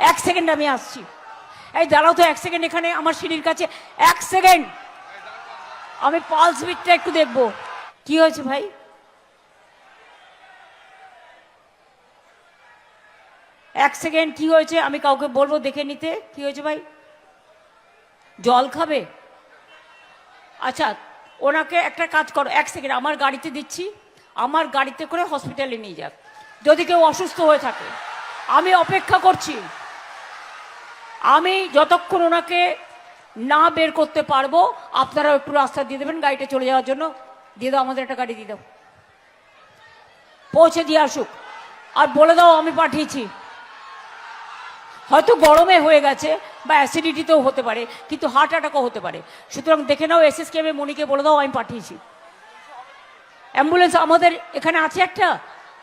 এক সেকেন্ড আমি আসছি। এই দাঁড়াও তো এক সেকেন্ড, এখানে আমার সিঁড়ির কাছে এক সেকেন্ড। আমি পালস বিটটা একটু দেখবো। কি হয়েছে ভাই? এক সেকেন্ড, কি হয়েছে আমি কাউকে বলবো দেখে নিতে। কি হয়েছে ভাই? জল খাবে? আচ্ছা, ওনাকে একটা কাজ করো, এক সেকেন্ড আমার গাড়িতে দিচ্ছি, আমার গাড়িতে করে হসপিটালে নিয়ে যাক। যদি কেউ অসুস্থ হয়ে থাকে আমি অপেক্ষা করছি। আমি যতক্ষণ ওনাকে না বের করতে পারবো আপনারা একটু রাস্তা দিয়ে দেবেন গাড়িটা চলে যাওয়ার জন্য। দিয়ে দাও, আমাদের একটা গাড়ি দিয়ে দাও, পৌঁছে দিয়ে আসুক। আর বলে দাও আমি পাঠিয়েছি। হয়তো গরমে হয়ে গেছে বা অ্যাসিডিটিতেও হতে পারে, কিন্তু হার্ট অ্যাটাকও হতে পারে। সুতরাং দেখে নাও, এসএসকেএমে মনিকে বলে দাও আমি পাঠিয়েছি। অ্যাম্বুলেন্স আমাদের এখানে আছে একটা,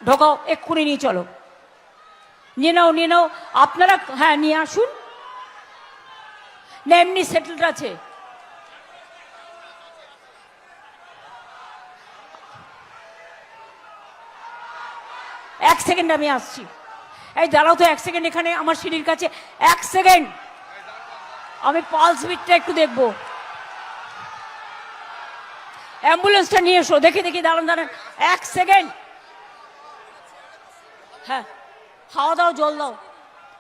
ঢোকাও, এক্ষুনি নিয়ে চলো। নিয়ে নাও, নিয়ে নাও আপনারা। হ্যাঁ, নিয়ে আসুন না, এমনি সেটেলড আছে। এক সেকেন্ড আমি আসছি। এই দাঁড়াও তো এক সেকেন্ড, এখানে আমার সিঁড়ির কাছে এক সেকেন্ড। আমি পালস বিটটা একটু দেখবো। অ্যাম্বুলেন্সটা নিয়ে এসো। দেখি দেখি, দাঁড়ান দাঁড়ান, এক সেকেন্ড। হ্যাঁ, হাওয়া দাও, জল দাও,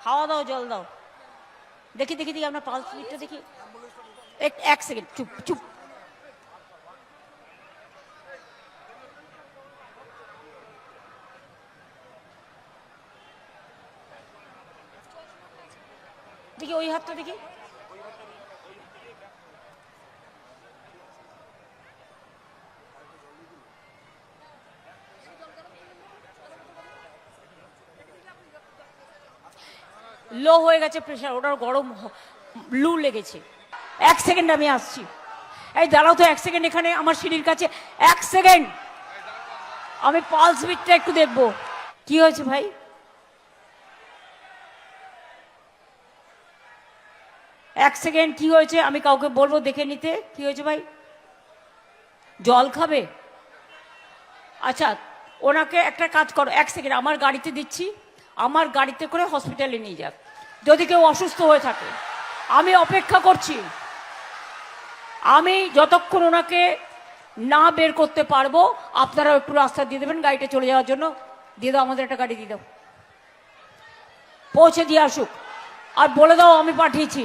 হাওয়া দাও, জল দাও। দেখি দেখি দেখি, আপনার পালস বিটটা দেখি। এক সেকেন্ড, চুপ চুপ। দেখি ওই হাতটা দেখি। লো হয়ে গেছে প্রেশার, ওটার গরম লু লেগেছে। এক সেকেন্ড আমি আসছি। এই দাঁড়াও তো এক সেকেন্ড, এখানে আমার সিঁড়ির কাছে এক সেকেন্ড। আমি পালস বিটটা একটু দেখবো। কি হয়েছে ভাই? এক সেকেন্ড, কি হয়েছে আমি কাউকে বলবো দেখে নিতে। কি হয়েছে ভাই? জল খাবে? আচ্ছা, ওনাকে একটা কাজ করো, এক সেকেন্ড আমার গাড়িতে দিচ্ছি, আমার গাড়িতে করে হসপিটালে নিয়ে যাক। যদি কেউ অসুস্থ হয়ে থাকে আমি অপেক্ষা করছি। আমি যতক্ষণ ওনাকে না বের করতে পারবো আপনারা একটু রাস্তা দিয়ে দেবেন গাড়িটা চলে যাওয়ার জন্য। দিয়ে দাও, আমাদের একটা গাড়ি দিয়ে দাও, পৌঁছে দিয়ে আসুক। আর বলে দাও আমি পাঠিয়েছি।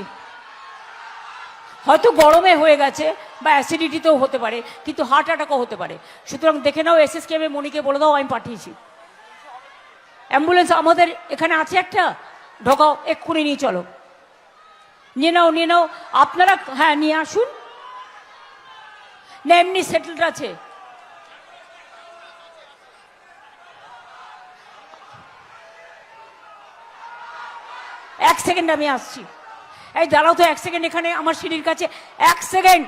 হয়তো গরমে হয়ে গেছে বা অ্যাসিডিটিতেও হতে পারে, কিন্তু হার্ট অ্যাটাকও হতে পারে। সুতরাং দেখে নাও, এসএসকেএমে মনিকে বলে দাও আমি পাঠিয়েছি। অ্যাম্বুলেন্স আমাদের এখানে আছে একটা, ঢোকাও, এক্ষুনি নিয়ে চলো। নিয়ে নাও, নিয়ে নাও আপনারা। হ্যাঁ, নিয়ে আসুন না, এমনি সেটেলড আছে। এক সেকেন্ড আমি আসছি। এই দাঁড়াও তো এক সেকেন্ড, এখানে আমার সিঁড়ির কাছে এক সেকেন্ড।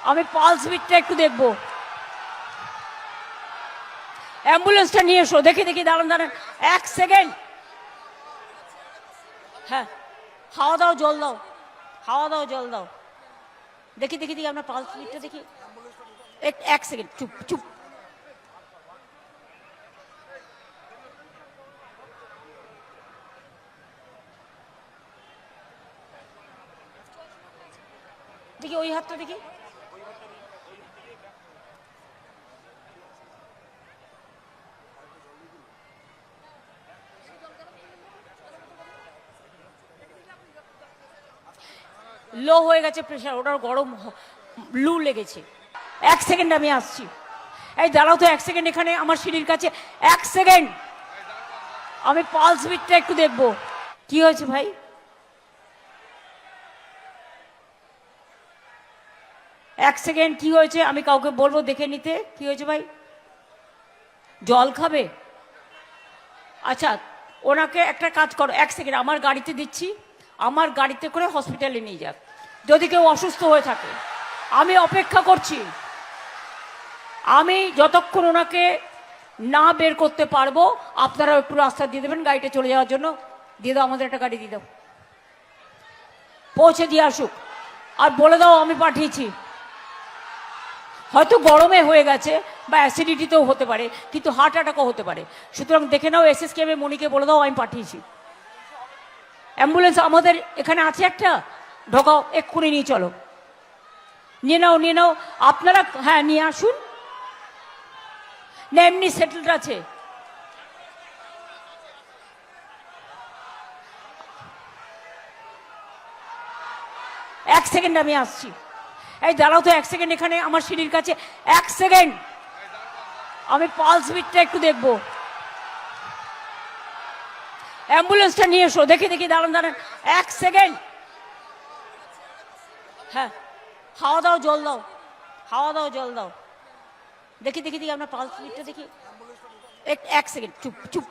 আমি পালস বিটটা একটু দেখবো। অ্যাম্বুলেন্সটা নিয়ে এসো। দেখি দেখি, দাঁড়ান দাঁড়ান, এক সেকেন্ড। হ্যাঁ, হাওয়া দাও, জল দাও, হাওয়া দাও, জল দাও। দেখি দেখি দেখি, আপনার পালস বিটটা দেখি। এক সেকেন্ড, চুপ চুপ। দেখি ওই হাতটা দেখি। লো হয়ে গেছে প্রেশার, ওটার গরম লু লেগেছে। এক সেকেন্ড আমি আসছি। এই দাঁড়াও তো এক সেকেন্ড, এখানে আমার সিঁড়ির কাছে এক সেকেন্ড। আমি পালস বিটটা একটু দেখবো। কি হয়েছে ভাই? এক সেকেন্ড, কি হয়েছে আমি কাউকে বলবো দেখে নিতে। কি হয়েছে ভাই? জল খাবে? আচ্ছা, ওনাকে একটা কাজ করো, এক সেকেন্ড আমার গাড়িতে দিচ্ছি, আমার গাড়িতে করে হসপিটালে নিয়ে যাক। যদি কেউ অসুস্থ হয়ে থাকে আমি অপেক্ষা করছি। আমি যতক্ষণ ওনাকে না বের করতে পারবো আপনারা একটু রাস্তা দিয়ে দেবেন গাড়িটা চলে যাওয়ার জন্য। দিয়ে দাও, আমাদের একটা গাড়ি দিয়ে দাও, পৌঁছে দিয়ে আসুক। আর বলে দাও আমি পাঠিয়েছি। হয়তো গরমে হয়ে গেছে বা অ্যাসিডিটিতেও হতে পারে, কিন্তু হার্ট অ্যাটাকও হতে পারে। সুতরাং দেখে নাও, এসএসকেএমে মনিকে বলে দাও আমি পাঠিয়েছি। অ্যাম্বুলেন্স আমাদের এখানে আছে একটা, ঢোকাও, এক্ষুনি নিয়ে চলো, নিয়ে নাও নিয়ে নাও আপনারা, হ্যাঁ নিয়ে আসুন না, এমনি সেটেলড আছে। এক সেকেন্ড আমি আসছি, এই দাঁড়াও তো এক সেকেন্ড, এখানে আমার সিঁড়ির কাছে, এক সেকেন্ড আমি পালস বিটটা একটু দেখবো। অ্যাম্বুলেন্সটা নিয়ে এসো, দেখি দেখি, দাঁড়ান দাঁড়ান এক সেকেন্ড। হ্যাঁ হাওয়া দাও জল দাও, হাওয়া দাও জল দাও, দেখি দেখি দেখি আপনার পালস বিটটা দেখি, এক সেকেন্ড চুপ চুপ।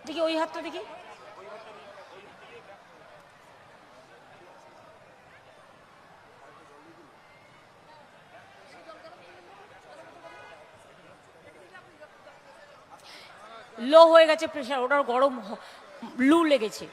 দেখি ওই হাতটা দেখি, লো হয়ে গেছে প্রেশার, ওটার গরম লু লেগেছে।